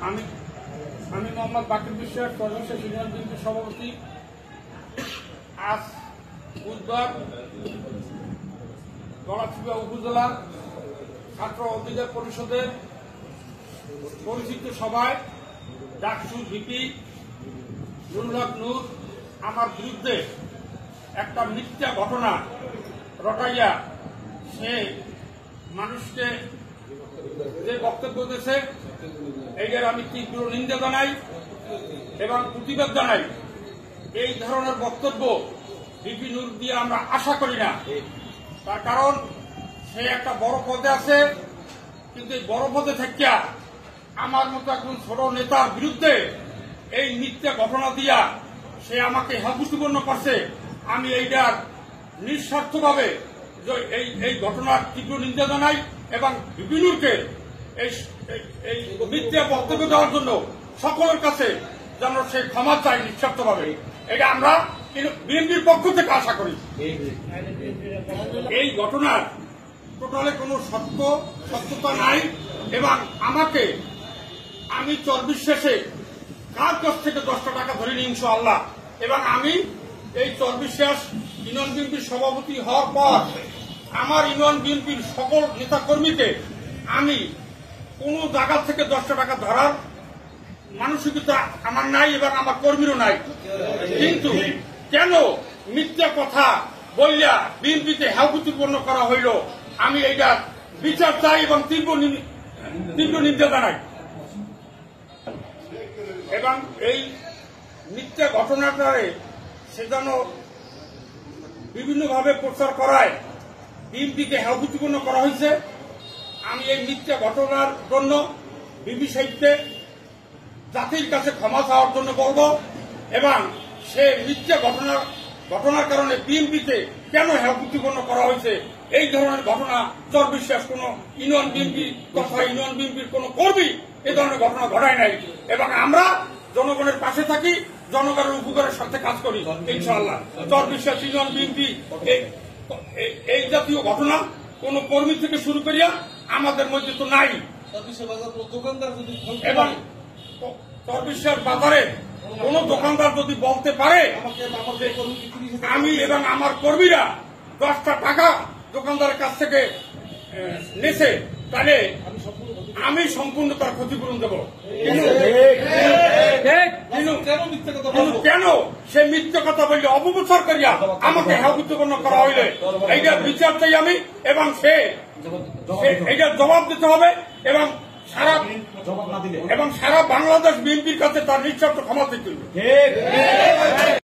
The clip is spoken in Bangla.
আমি মোহাম্মদ বাকির বিশ্বাস সর্বশেষ ইউনিয়ন বিএনপির সভাপতি। আজ বুধবার গড়াচিপা উপজেলা ছাত্র অধিকার পরিষদের পরিচিত সভায় ডাকসু ভিপি নুরুল হক নূর আমার বিরুদ্ধে একটা মিথ্যা ঘটনা রটাইয়া সে মানুষকে যে বক্তব্য দিয়েছে এইটার আমি তীব্র নিন্দা জানাই এবং প্রতিবাদ জানাই। এই ধরনের বক্তব্য ভিপি নূর দিয়ে আমরা আশা করি না। তার কারণ সে একটা বড় পদে আছে, কিন্তু এই বড় পদে থাকিয়া আমার মতো একজন ছোট নেতার বিরুদ্ধে এই মিথ্যা ঘটনা দিয়া সে আমাকে হেয়প্রতিপন্ন করছে। আমি এইটার নিঃস্বার্থভাবে এই ঘটনার তীব্র নিন্দা জানাই এবং ভিপি নূরকে এই মিথ্যা বক্তব্য দেওয়ার জন্য সকলের কাছে যেন সে ক্ষমা চাই নিঃস্বার্থভাবে। এটা আমরা বিএনপির পক্ষ থেকে আশা করি। এই ঘটনার টোটালে কোনো সত্যতা নাই এবং আমি চরবিশ্বাসে কার কাছ থেকে 10টা টাকা ধরে নিই ইনশাআল্লাহ। এবং আমি এই চরবিশ্বাস ইউনিয়ন বিএনপির সভাপতি হওয়ার পর আমার ইউনিয়ন বিএনপির সকল নেতাকর্মীকে আমি কোন জায়গা থেকে 10টা টাকা ধরার মানসিকতা আমার নাই এবং আমার কর্মীরও নাই। কিন্তু কেন মিথ্যা কথা বললা বিএনপিকে হেয়প্রতিপন্ন করা হইল, আমি এইটার বিচার চাই এবং তীব্র নিন্দা জানাই। এবং এই মিথ্যা ঘটনাটারে সে যেন বিভিন্নভাবে প্রচার করায় বিএনপিকে হেয়প্রতিপন্ন করা হয়েছে। আমি এই মিথ্যা ঘটনার জন্য বিবি সাহিত্যে জাতির কাছে ক্ষমা চাওয়ার জন্য বলব এবং সে মিথ্যা ঘটনার কারণে বিএনপিতে কেন হেয়প্রতিপন্ন করা হয়েছে এই ধরনের ঘটনা চরবিশ্বাস কোন ইউনিয়ন বিএনপি তথা ইউনিয়ন বিএনপির কোন কর্মী এই ধরনের ঘটনা ঘটায় নাই। এবং আমরা জনগণের পাশে থাকি, জনগণের উপকারের সাথে কাজ করি ইনশাআল্লাহ। চরবিশ্বাস ইউনিয়ন বিএনপি এই জাতীয় ঘটনা কোন কর্মী থেকে শুরু করিয়া আমাদের মধ্যে তো নাই। এবং চরবিশ্বাস বাজারে কোন দোকানদার যদি বলতে পারে আমি এবং আমার কর্মীরা 10টা টাকা দোকানদারের কাছ থেকে নেছে, তাহলে আমি সম্পূর্ণ তার ক্ষতিপূরণ দেব। কেন সে মিথ্যা কথা বললে অপপ্রচার করিয়া আমাকে হেয়প্রতিপন্ন করা হইলে এইটার বিচার চাই আমি এবং এইটার জবাব দিতে হবে এবং সারা বাংলাদেশ বিএনপির কাছে তার নিঃস্বার্থ ক্ষমা চাইতে হবে।